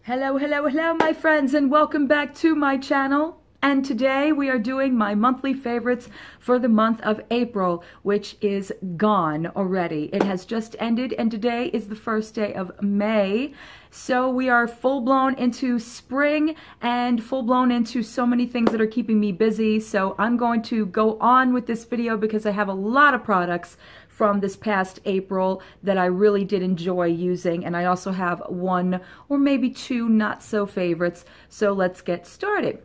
Hello, hello, hello, my friends, and welcome back to my channel. And today we are doing my monthly favorites for the month of April, which is gone already. It has just ended, and today is the first day of May. So we are full-blown into spring and full-blown into so many things that are keeping me busy. So I'm going to go on with this video because I have a lot of products from this past April that I really did enjoy using, and I also have one or maybe two not so favorites. So let's get started.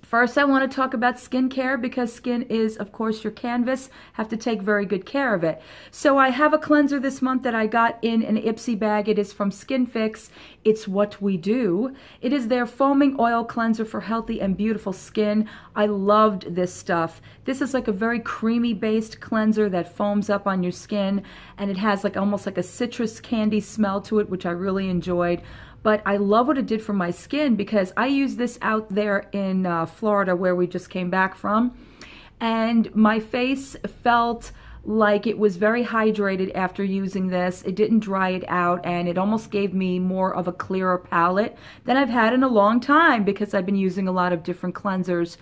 First, I want to talk about skincare because skin is, of course, your canvas. Have to take very good care of it. So I have a cleanser this month that I got in an Ipsy bag. It is from Skin Fix. It's What We Do. It is their foaming oil cleanser for healthy and beautiful skin. I loved this stuff. This is like a very creamy based cleanser that foams up on your skin, and it has like almost like a citrus candy smell to it, which I really enjoyed. But I love what it did for my skin because I used this out there in Florida where we just came back from, and my face felt like it was very hydrated after using this. It didn't dry it out, and it almost gave me more of a clearer palette than I've had in a long time because I've been using a lot of different cleansers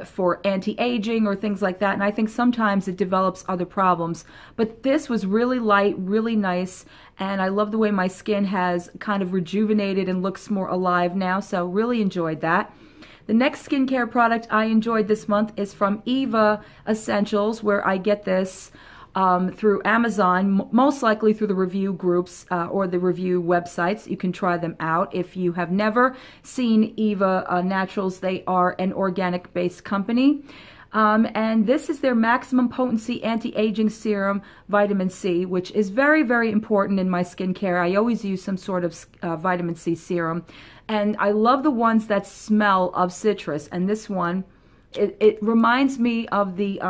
for anti-aging or things like that, and I think sometimes it develops other problems. But this was really light, really nice, and I love the way my skin has kind of rejuvenated and looks more alive now, so really enjoyed that. The next skincare product I enjoyed this month is from Eva Essentials, where I get this through Amazon, most likely through the review groups or the review websites. You can try them out. If you have never seen Eva Naturals, they are an organic based company. And this is their maximum potency anti-aging serum vitamin C, which is very, very important in my skincare. I always use some sort of vitamin C serum, and I love the ones that smell of citrus. And this one, it reminds me of the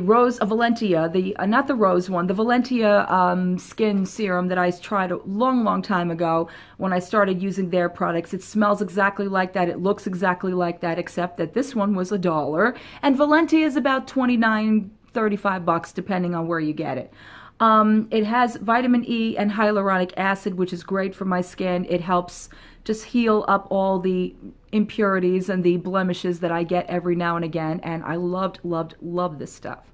Rose of Valentia, not the rose one, the Valentia skin serum that I tried a long time ago when I started using their products. It smells exactly like that. It looks exactly like that, except that this one was $1, and Valentia is about $29, $35 depending on where you get it. It has vitamin E and hyaluronic acid, which is great for my skin. It helps just heal up all the impurities and the blemishes that I get every now and again, and I loved this stuff.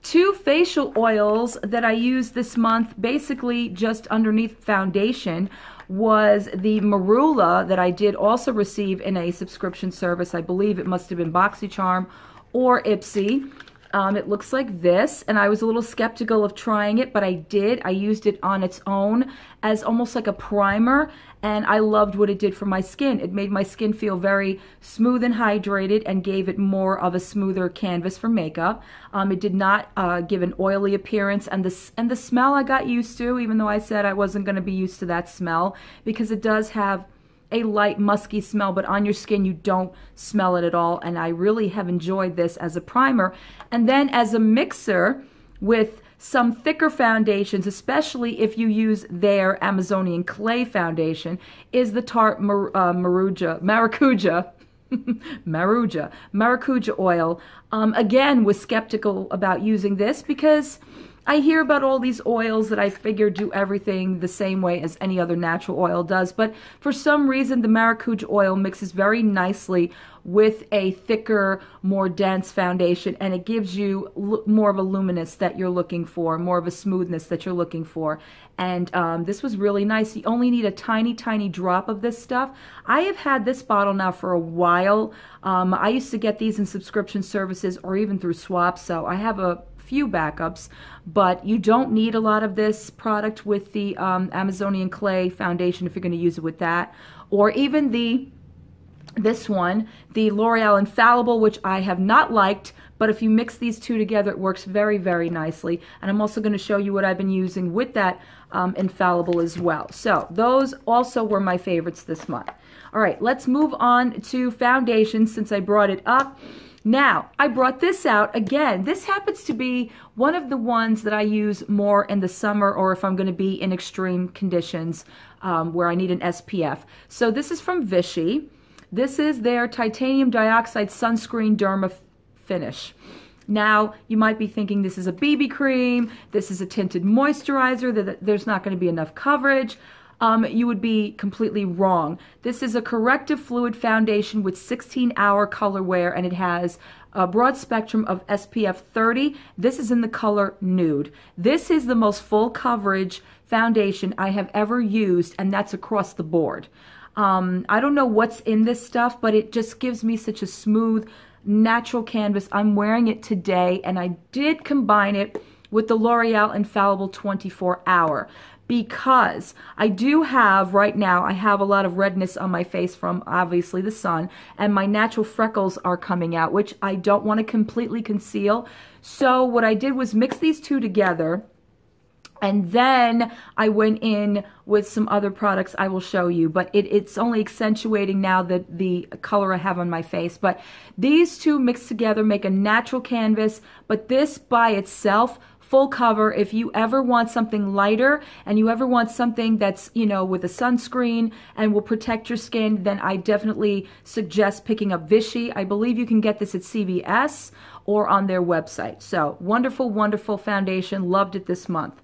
Two facial oils that I used this month, basically just underneath foundation, was the Marula that I did also receive in a subscription service. I believe it must have been BoxyCharm or Ipsy. It looks like this, and I was a little skeptical of trying it, but I did. I used it on its own as almost like a primer, and I loved what it did for my skin. It made my skin feel very smooth and hydrated and gave it more of a smoother canvas for makeup. It did not give an oily appearance, and the smell I got used to, even though I said I wasn't going to be used to that smell, because it does have a light musky smell, but on your skin you don't smell it at all, and I really have enjoyed this as a primer. And then as a mixer with some thicker foundations, especially if you use their Amazonian clay foundation, is the Tarte Maracuja oil. Again, was skeptical about using this because I hear about all these oils that I figure do everything the same way as any other natural oil does, but for some reason the Maracuja oil mixes very nicely with a thicker, more dense foundation, and it gives you more of a luminous that you're looking for, more of a smoothness that you're looking for. And this was really nice. You only need a tiny drop of this stuff. I have had this bottle now for a while. I used to get these in subscription services or even through swaps, so I have a few backups, but you don't need a lot of this product with the Amazonian clay foundation if you're going to use it with that, or even this one, the L'Oreal Infallible, which I have not liked, but if you mix these two together, it works very, very nicely. And I'm also going to show you what I've been using with that Infallible as well. So those also were my favorites this month. All right, let's move on to foundation since I brought it up. Now, I brought this out again. This happens to be one of the ones that I use more in the summer, or if I'm going to be in extreme conditions where I need an SPF. So this is from Vichy. This is their titanium dioxide sunscreen derma finish. Now, you might be thinking this is a BB cream, this is a tinted moisturizer, that there's not going to be enough coverage. you would be completely wrong. This is a corrective fluid foundation with 16-hour color wear, and it has a broad spectrum of SPF 30. This is in the color nude. This is the most full coverage foundation I have ever used, and that's across the board. I don't know what's in this stuff, but it just gives me such a smooth, natural canvas. I'm wearing it today, and I did combine it with the L'Oreal Infallible 24 Hour because I do have, right now, I have a lot of redness on my face from obviously the sun, and my natural freckles are coming out, which I don't want to completely conceal. So what I did was mix these two together, and then I went in with some other products I will show you, but it's only accentuating now the color I have on my face. But these two mixed together make a natural canvas, but this by itself, full cover, if you ever want something lighter and you ever want something that's, you know, with a sunscreen and will protect your skin, then I definitely suggest picking up Vichy. I believe you can get this at CVS or on their website. So wonderful, wonderful foundation. Loved it this month.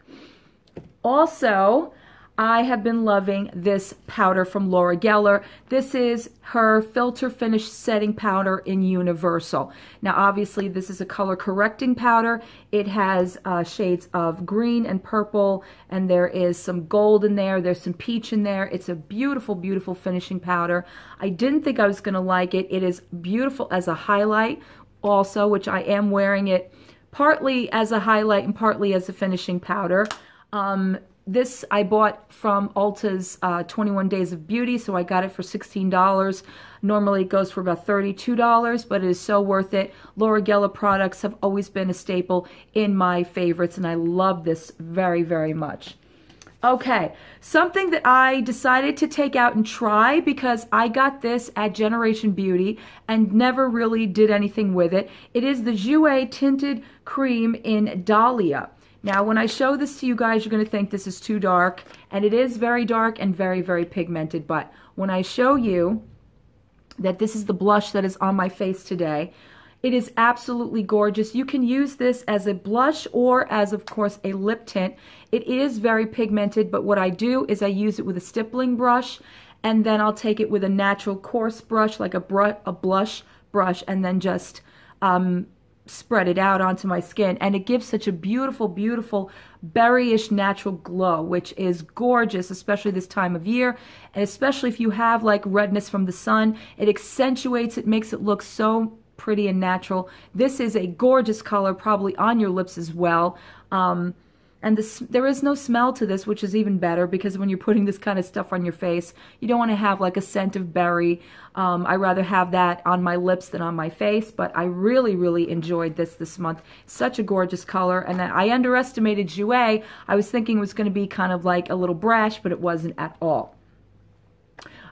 Also, I have been loving this powder from Laura Geller. This is her Filter Finish Setting Powder in Universal. Now, obviously, this is a color correcting powder. It has shades of green and purple, and there is some gold in there. There's some peach in there. It's a beautiful, beautiful finishing powder. I didn't think I was going to like it. It is beautiful as a highlight also, which I am wearing it partly as a highlight and partly as a finishing powder. This I bought from Ulta's 21 Days of Beauty, so I got it for $16. Normally it goes for about $32, but it is so worth it. Laura Geller products have always been a staple in my favorites, and I love this very, very much. Okay, something that I decided to take out and try because I got this at Generation Beauty and never really did anything with it. It is the Jouer Tinted Cream in Dahlia. Now, when I show this to you guys, you're going to think this is too dark, and it is very dark and very, very pigmented, but when I show you that this is the blush that is on my face today, it is absolutely gorgeous. You can use this as a blush or as, of course, a lip tint. It is very pigmented, but what I do is I use it with a stippling brush, and then I'll take it with a natural coarse brush, like a blush brush, and then just spread it out onto my skin, and it gives such a beautiful, beautiful berryish natural glow, which is gorgeous, especially this time of year, and especially if you have like redness from the sun. It accentuates it, makes it look so pretty and natural. This is a gorgeous color, probably on your lips as well. And there is no smell to this, which is even better, because when you're putting this kind of stuff on your face, you don't want to have like a scent of berry. I rather have that on my lips than on my face, but I really, really enjoyed this month. Such a gorgeous color, and I underestimated Jouer. I was thinking it was going to be kind of like a little brash, but it wasn't at all.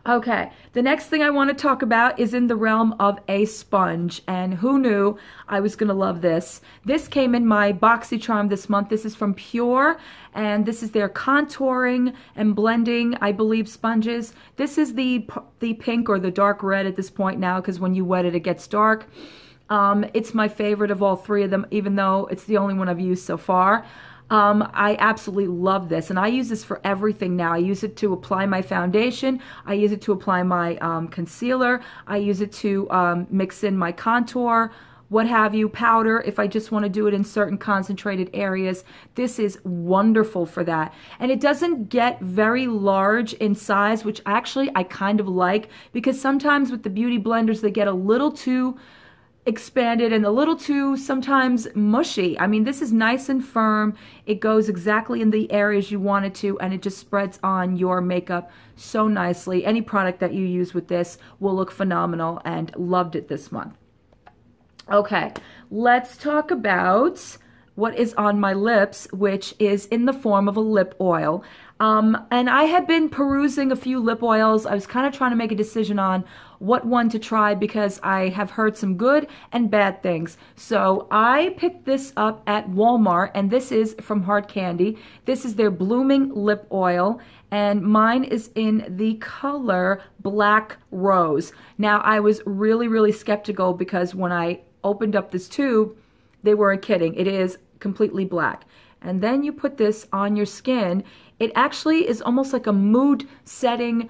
Okay, the next thing I want to talk about is in the realm of a sponge, and who knew I was going to love this. This came in my BoxyCharm this month. This is from Pure, and this is their contouring and blending, I believe, sponges. This is the pink or the dark red at this point now, because when you wet it, it gets dark. It's my favorite of all three of them, even though it's the only one I've used so far. I absolutely love this, and I use this for everything now. I use it to apply my foundation. I use it to apply my concealer. I use it to mix in my contour, what have you, powder, if I just want to do it in certain concentrated areas. This is wonderful for that. And it doesn't get very large in size, which actually I kind of like, because sometimes with the beauty blenders, they get a little too expanded and a little too sometimes mushy. I mean, this is nice and firm. It goes exactly in the areas you want it to, and it just spreads on your makeup so nicely. Any product that you use with this will look phenomenal, and loved it this month. Okay, let's talk about what is on my lips, which is in the form of a lip oil. And I had been perusing a few lip oils. I was kind of trying to make a decision on what one to try, because I have heard some good and bad things. So I picked this up at Walmart, and this is from Hard Candy. This is their Blooming Lip Oil, and mine is in the color Black Rose. Now, I was really, really skeptical, because when I opened up this tube, they weren't kidding. It is completely black. and then you put this on your skin. It actually is almost like a mood setting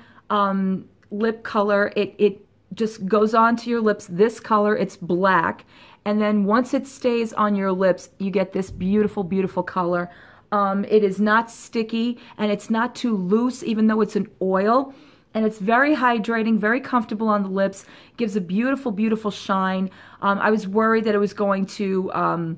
lip color. It just goes onto your lips this color. It's black, and then once it stays on your lips, you get this beautiful, beautiful color. It is not sticky, and it's not too loose, even though it's an oil. And it's very hydrating, very comfortable on the lips, gives a beautiful, beautiful shine. I was worried that it was going to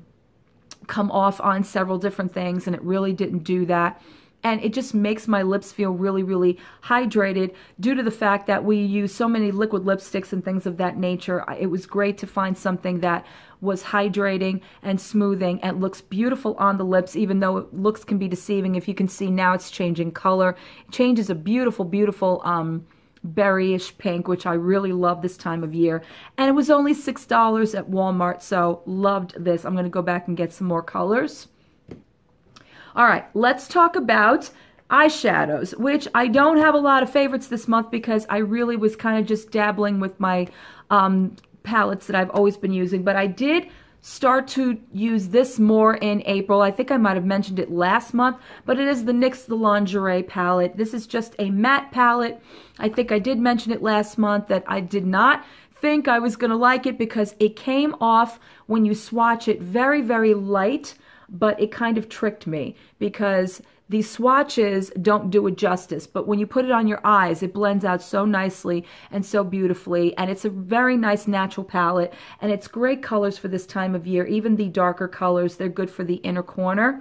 come off on several different things, and it really didn't do that. And it just makes my lips feel really, really hydrated due to the fact that we use so many liquid lipsticks and things of that nature. It was great to find something that was hydrating and smoothing and looks beautiful on the lips, even though looks can be deceiving. If you can see now, it's changing color. It changes a beautiful, beautiful berryish pink, which I really love this time of year. And it was only $6 at Walmart, so loved this. I'm going to go back and get some more colors. All right, let's talk about eyeshadows, which I don't have a lot of favorites this month because I really was kind of just dabbling with my palettes that I've always been using. But I did start to use this more in April. I think I might have mentioned it last month, but it is the NYX The Lingerie palette. This is just a matte palette. I think I did mention it last month that I did not think I was going to like it because it came off when you swatch it very, very light. But it kind of tricked me because these swatches don't do it justice. But when you put it on your eyes, it blends out so nicely and so beautifully. And it's a very nice natural palette. And it's great colors for this time of year. Even the darker colors, they're good for the inner corner.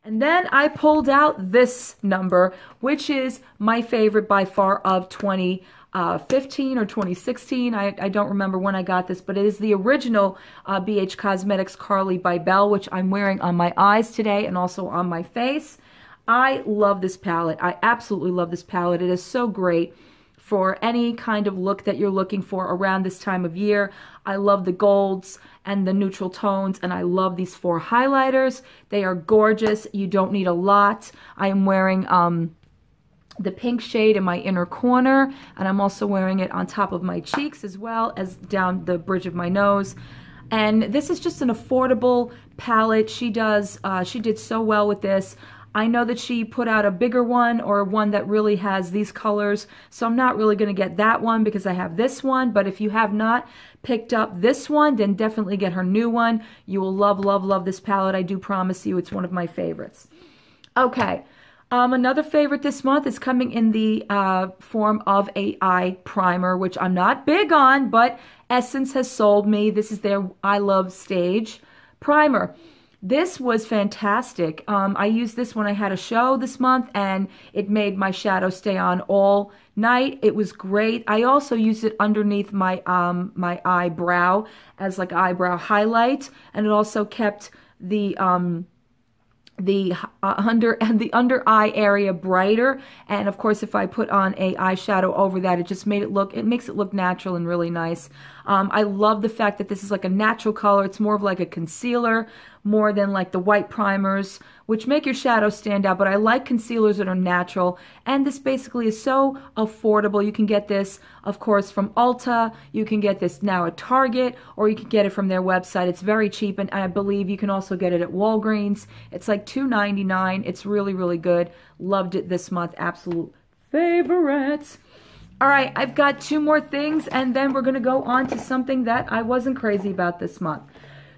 And then I pulled out this number, which is my favorite by far of 2015 or 2016. I don't remember when I got this, but it is the original BH Cosmetics Carly by Belle, which I'm wearing on my eyes today and also on my face. I love this palette. I absolutely love this palette. It is so great for any kind of look that you're looking for around this time of year. I love the golds and the neutral tones, and I love these 4 highlighters. They are gorgeous. You don't need a lot. I am wearing the pink shade in my inner corner, and I'm also wearing it on top of my cheeks as well as down the bridge of my nose. And this is just an affordable palette. She did so well with this. I know that she put out a bigger one or one that really has these colors, so I'm not really going to get that one because I have this one. But if you have not picked up this one, then definitely get her new one. You will love, love, love this palette. I do promise you it's one of my favorites. Okay. Another favorite this month is coming in the form of a eye primer, which I'm not big on, but Essence has sold me. This is their I Love Stage primer. This was fantastic. I used this when I had a show this month, and it made my shadow stay on all night. It was great. I also used it underneath my my eyebrow as like eyebrow highlight, and it also kept the under eye area brighter. And of course, if I put on a eyeshadow over that, it just makes it look natural and really nice. I love the fact that this is like a natural color. It's more of like a concealer more than like the white primers, which make your shadow stand out. But I like concealers that are natural. And this basically is so affordable. You can get this, of course, from Ulta. You can get this now at Target, or you can get it from their website. It's very cheap, and I believe you can also get it at Walgreens. It's like $2.99. It's really, really good. Loved it this month. Absolute favorites. All right, I've got 2 more things, and then we're going to go on to something that I wasn't crazy about this month.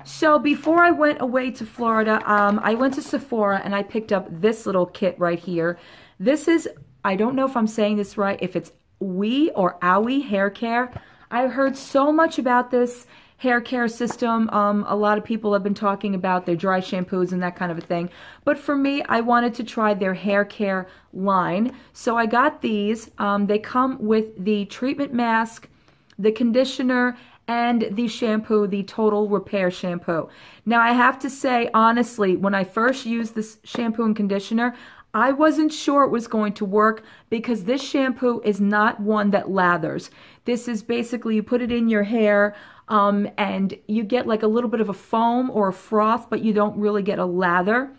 So before I went away to Florida, I went to Sephora, and I picked up this little kit right here. This is, I don't know if I'm saying this right, if it's OUI or OUI hair care. I've heard so much about this hair care system. A lot of people have been talking about their dry shampoos and that kind of a thing. But for me, I wanted to try their hair care line. So I got these. They come with the treatment mask, the conditioner, and the shampoo, the Total Repair shampoo. Now, I have to say, honestly, when I first used this shampoo and conditioner, I wasn't sure it was going to work because this shampoo is not one that lathers. This is basically, you put it in your hair, and you get like a little bit of a foam or a froth, but you don't really get a lather,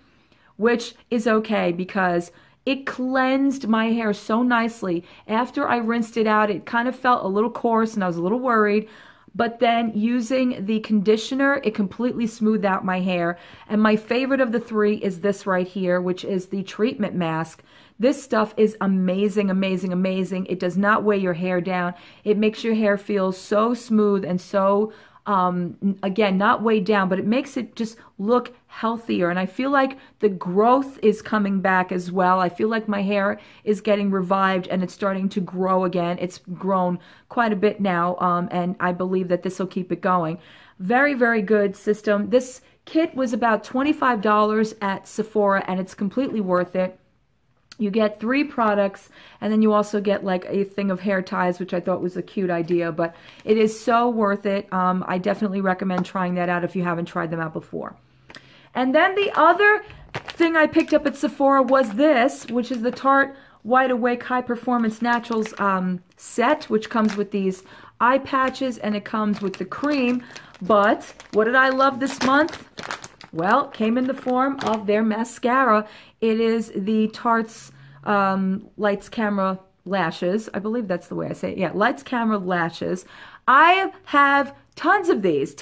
which is okay because it cleansed my hair so nicely. After I rinsed it out, it kind of felt a little coarse, and I was a little worried. but then using the conditioner, it completely smoothed out my hair. And my favorite of the three is this right here, which is the treatment mask. This stuff is amazing, amazing, amazing. It does not weigh your hair down. It makes your hair feel so smooth and so, again, not weighed down, but it makes it just look healthier. And I feel like the growth is coming back as well. I feel like my hair is getting revived and it's starting to grow again. It's grown quite a bit now, and I believe that this will keep it going. Very, very good system. This kit was about $25 at Sephora, and it's completely worth it. You get 3 products, and then you also get like a thing of hair ties, which I thought was a cute idea, but it is so worth it. I definitely recommend trying that out if you haven't tried them out before. And then the other thing I picked up at Sephora was this, which is the Tarte Wide Awake High Performance Naturals set, which comes with these eye patches, and it comes with the cream. But what did I love this month? Well, it came in the form of their mascara. It is the Tarte's Lights Camera Lashes. I believe that's the way I say it. Yeah, Lights Camera Lashes. I have tons of these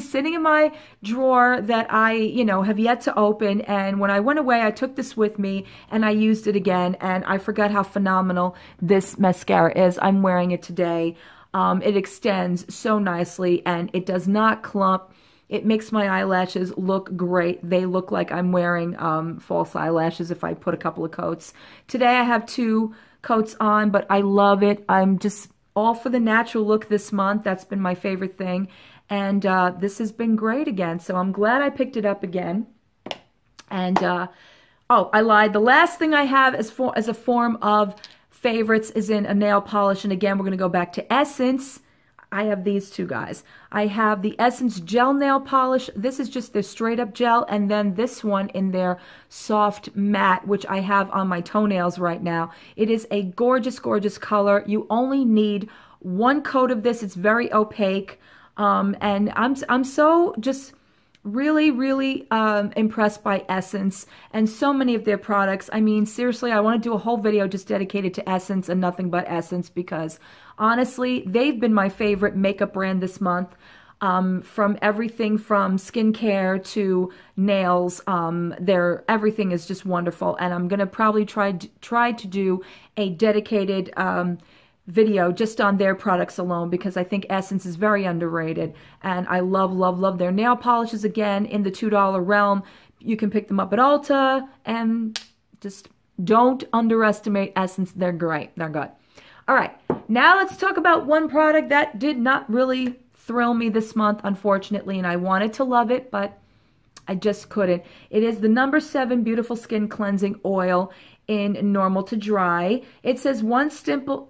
sitting in my drawer that I, have yet to open. And when I went away, I took this with me and I used it again. And I forgot how phenomenal this mascara is. I'm wearing it today. It extends so nicely and it does not clump. It makes my eyelashes look great. They look like I'm wearing false eyelashes if I put a couple of coats. Today I have 2 coats on, but I love it. I'm just all for the natural look this month. That's been my favorite thing. And this has been great again. So I'm glad I picked it up again. And, oh, I lied. The last thing I have as a form of favorites is in a nail polish. And again, we're going to go back to Essence. I have these 2 guys. I have the Essence Gel Nail Polish. This is just their straight up gel. And then this one in their soft matte, which I have on my toenails right now. It is a gorgeous, gorgeous color. You only need 1 coat of this. It's very opaque. And I'm so just really, really impressed by Essence and so many of their products. I mean, seriously, I want to do a whole video just dedicated to Essence and nothing but Essence because honestly, they've been my favorite makeup brand this month. From everything from skincare to nails, everything is just wonderful. And I'm gonna probably try to do a dedicated video just on their products alone because I think Essence is very underrated. And I love, love, love their nail polishes again in the $2 realm. You can pick them up at Ulta and just don't underestimate Essence. They're great. They're good. All right. Now let's talk about one product that did not really thrill me this month, unfortunately, and I wanted to love it, but I just couldn't. It is the No. 7 Beautiful Skin Cleansing Oil in Normal to Dry. It says one simple.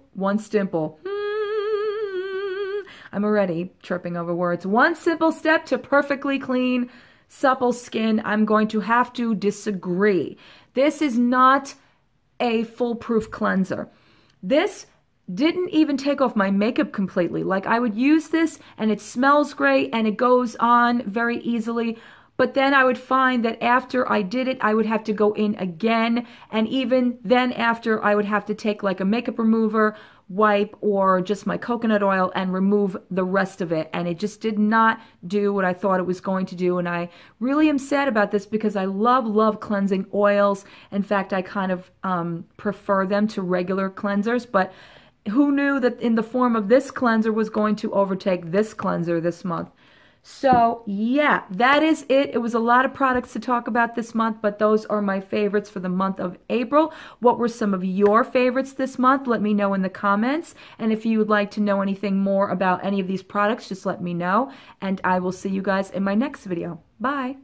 I'm already tripping over words. One simple step to perfectly clean, supple skin. I'm going to have to disagree. This is not a foolproof cleanser. This didn't even take off my makeup completely. Like I would use this and it smells great and it goes on very easily. But then I would find that after I did it, I would have to go in again. And even then after, I would have to take like a makeup remover, wipe, or just my coconut oil and remove the rest of it. And it just did not do what I thought it was going to do. And I really am sad about this because I love, love cleansing oils. In fact, I kind of prefer them to regular cleansers. But who knew that in the form of this cleanser was going to overtake this cleanser this month? So yeah, that is it. It was a lot of products to talk about this month, but those are my favorites for the month of April. What were some of your favorites this month? Let me know in the comments. And if you would like to know anything more about any of these products, just let me know. And I will see you guys in my next video. Bye.